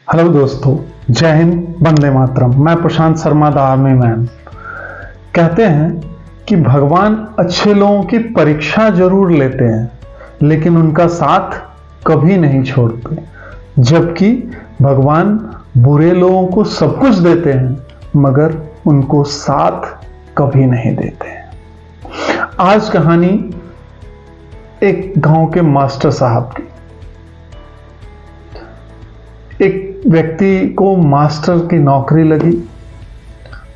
Hello दोस्तों, जय हिंद, वंदे मातरम। मैं प्रशांत शर्मा द आर्मी मैन। कहते हैं कि भगवान अच्छे लोगों की परीक्षा जरूर लेते हैं, लेकिन उनका साथ कभी नहीं छोड़ते, जबकि भगवान बुरे लोगों को सब कुछ देते हैं मगर उनको साथ कभी नहीं देते हैं। आज कहानी एक गांव के मास्टर साहब की। एक व्यक्ति को मास्टर की नौकरी लगी,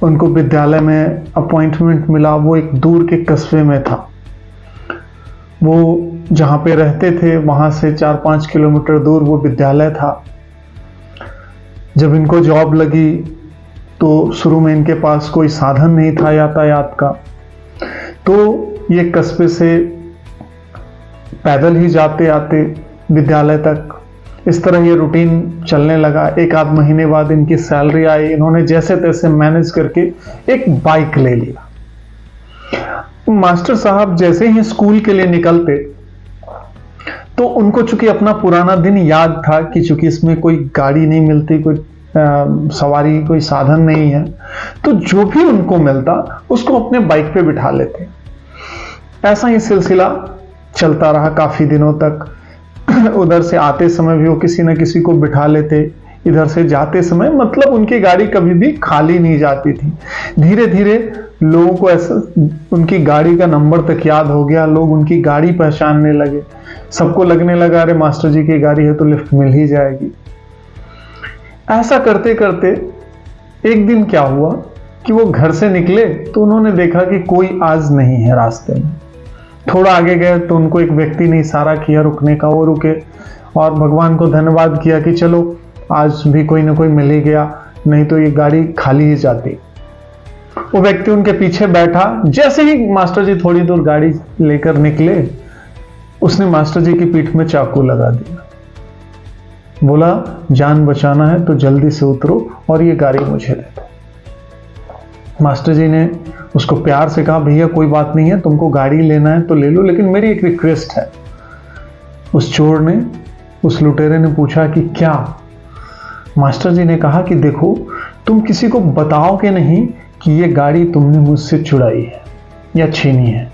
उनको विद्यालय में अपॉइंटमेंट मिला। वो एक दूर के कस्बे में था। वो जहाँ पे रहते थे वहाँ से 4-5 किलोमीटर दूर वो विद्यालय था। जब इनको जॉब लगी तो शुरू में इनके पास कोई साधन नहीं था यातायात का, तो ये कस्बे से पैदल ही जाते आते विद्यालय तक। इस तरह ये रूटीन चलने लगा। एक आध महीने बाद इनकी सैलरी आई। इन्होंने जैसे तैसे मैनेज करके एक बाइक ले लिया। मास्टर साहब जैसे ही स्कूल के लिए निकलते तो उनको चूंकि अपना पुराना दिन याद था कि चूंकि इसमें कोई गाड़ी नहीं मिलती, कोई सवारी, कोई साधन नहीं है, तो जो भी उनको मिलता उसको अपने बाइक पे बिठा लेते। ऐसा ही सिलसिला चलता रहा काफी दिनों तक। उधर से आते समय भी वो किसी न किसी को बिठा लेते, इधर से जाते समय, मतलब उनकी गाड़ी कभी भी खाली नहीं जाती थी। धीरे धीरे लोगों को ऐसा उनकी गाड़ी का नंबर तक याद हो गया। लोग उनकी गाड़ी पहचानने लगे। सबको लगने लगा अरे मास्टर जी की गाड़ी है तो लिफ्ट मिल ही जाएगी। ऐसा करते करते एक दिन क्या हुआ कि वो घर से निकले तो उन्होंने देखा कि कोई आज नहीं है रास्ते में। थोड़ा आगे गए तो उनको एक व्यक्ति ने इशारा किया रुकने का। वो रुके और भगवान को धन्यवाद किया कि चलो आज भी कोई ना कोई मिल ही गया, नहीं तो ये गाड़ी खाली ही जाती। वो व्यक्ति उनके पीछे बैठा। जैसे ही मास्टर जी थोड़ी दूर गाड़ी लेकर निकले, उसने मास्टर जी की पीठ में चाकू लगा दिया। बोला जान बचाना है तो जल्दी से उतरो और ये गाड़ी मुझे दे दो। मास्टर जी ने उसको प्यार से कहा भैया कोई बात नहीं है, तुमको गाड़ी लेना है तो ले लो, लेकिन मेरी एक रिक्वेस्ट है। उस चोर ने, उस लुटेरे ने पूछा कि क्या? मास्टर जी ने कहा कि देखो, तुम किसी को बताओगे नहीं कि ये गाड़ी तुमने मुझसे चुराई है या छीनी है,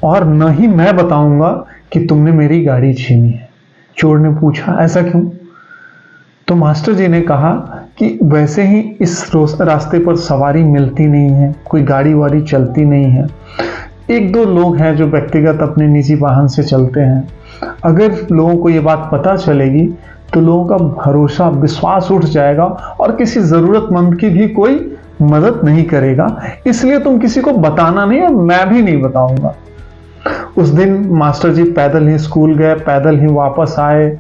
और न ही मैं बताऊंगा कि तुमने मेरी गाड़ी छीनी है। चोर ने पूछा ऐसा क्यों? तो मास्टर जी ने कहा कि वैसे ही इस रास्ते पर सवारी मिलती नहीं है, कोई गाड़ी वाड़ी चलती नहीं है। एक दो लोग हैं जो व्यक्तिगत अपने निजी वाहन से चलते हैं। अगर लोगों को ये बात पता चलेगी तो लोगों का भरोसा, विश्वास उठ जाएगा और किसी जरूरतमंद की भी कोई मदद नहीं करेगा। इसलिए तुम किसी को बताना नहीं और मैं भी नहीं बताऊंगा। उस दिन मास्टर जी पैदल ही स्कूल गए, पैदल ही वापस आए।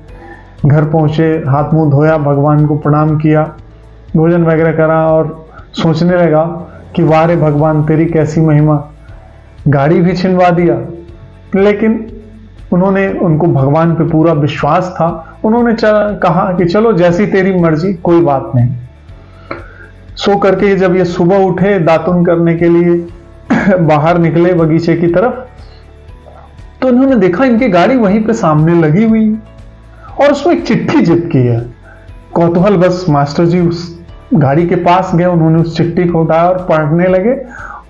घर पहुंचे, हाथ मुंह धोया, भगवान को प्रणाम किया, भोजन वगैरह करा और सोचने लगा कि वाह रे भगवान तेरी कैसी महिमा, गाड़ी भी छिनवा दिया। लेकिन उनको भगवान पे पूरा विश्वास था। उन्होंने कहा कि चलो जैसी तेरी मर्जी, कोई बात नहीं। सो करके जब ये सुबह उठे दातुन करने के लिए बाहर निकले बगीचे की तरफ, तो उन्होंने देखा इनकी गाड़ी वहीं पे सामने लगी हुई और उसमें एक चिट्ठी चिपकी है। कौतूहल बस मास्टर जी उस गाड़ी के पास गए, उन्होंने उस चिट्ठी को उठाया और पढ़ने लगे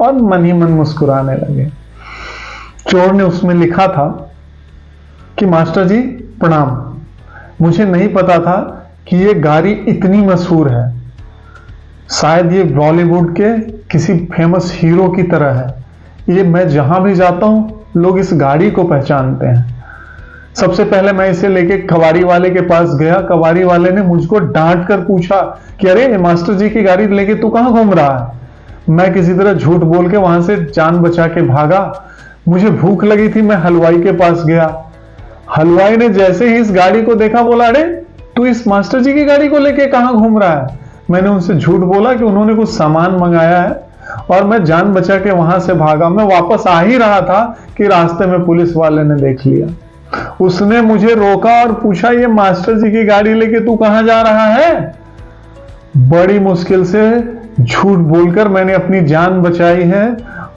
और मन ही मन मुस्कुराने लगे। चोर ने उसमें लिखा था कि मास्टर जी प्रणाम, मुझे नहीं पता था कि ये गाड़ी इतनी मशहूर है। शायद ये बॉलीवुड के किसी फेमस हीरो की तरह है। ये मैं जहां भी जाता हूं लोग इस गाड़ी को पहचानते हैं। सबसे पहले मैं इसे लेके कबाड़ी वाले के पास गया। कबाड़ी वाले ने मुझको डांट कर पूछा कि अरे मास्टर जी की गाड़ी लेके तू कहां घूम रहा है? मैं किसी तरह झूठ बोल के वहां से जान बचा के भागा। मुझे भूख लगी थी, मैं हलवाई के पास गया। हलवाई ने जैसे ही इस गाड़ी को देखा बोला अरे तू इस मास्टर जी की गाड़ी को लेके कहां घूम रहा है? मैंने उनसे झूठ बोला कि उन्होंने कुछ सामान मंगाया है और मैं जान बचा के वहां से भागा। मैं वापस आ ही रहा था कि रास्ते में पुलिस वाले ने देख लिया। उसने मुझे रोका और पूछा ये मास्टर जी की गाड़ी लेके तू कहां जा रहा है? बड़ी मुश्किल से झूठ बोलकर मैंने अपनी जान बचाई है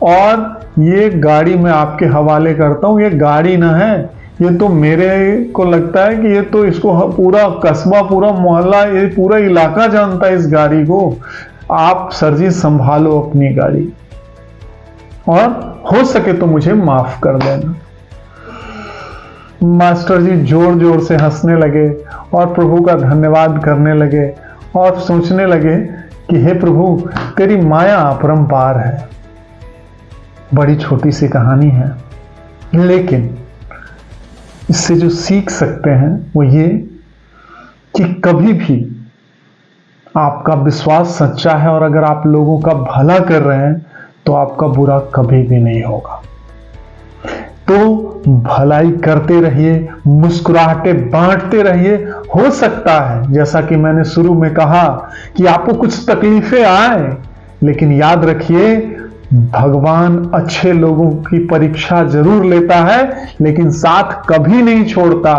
और ये गाड़ी मैं आपके हवाले करता हूं। ये गाड़ी ना है, ये तो मेरे को लगता है कि ये तो इसको पूरा कस्बा, पूरा मोहल्ला, ये पूरा इलाका जानता है इस गाड़ी को। आप सर जी संभालो अपनी गाड़ी और हो सके तो मुझे माफ कर देना। मास्टर जी जोर जोर से हंसने लगे और प्रभु का धन्यवाद करने लगे और सोचने लगे कि हे प्रभु, तेरी माया अपरंपार है। बड़ी छोटी सी कहानी है, लेकिन इससे जो सीख सकते हैं वो ये कि कभी भी आपका विश्वास सच्चा है और अगर आप लोगों का भला कर रहे हैं तो आपका बुरा कभी भी नहीं होगा। तो भलाई करते रहिए, मुस्कुराहटे बांटते रहिए। हो सकता है, जैसा कि मैंने शुरू में कहा, कि आपको कुछ तकलीफें आए, लेकिन याद रखिए भगवान अच्छे लोगों की परीक्षा जरूर लेता है, लेकिन साथ कभी नहीं छोड़ता,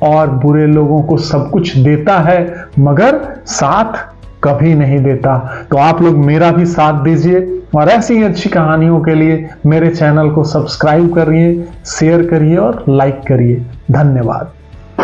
और बुरे लोगों को सब कुछ देता है मगर साथ कभी नहीं देता। तो आप लोग मेरा भी साथ दीजिए और ऐसी ही अच्छी कहानियों के लिए मेरे चैनल को सब्सक्राइब करिए, शेयर करिए और लाइक करिए। धन्यवाद।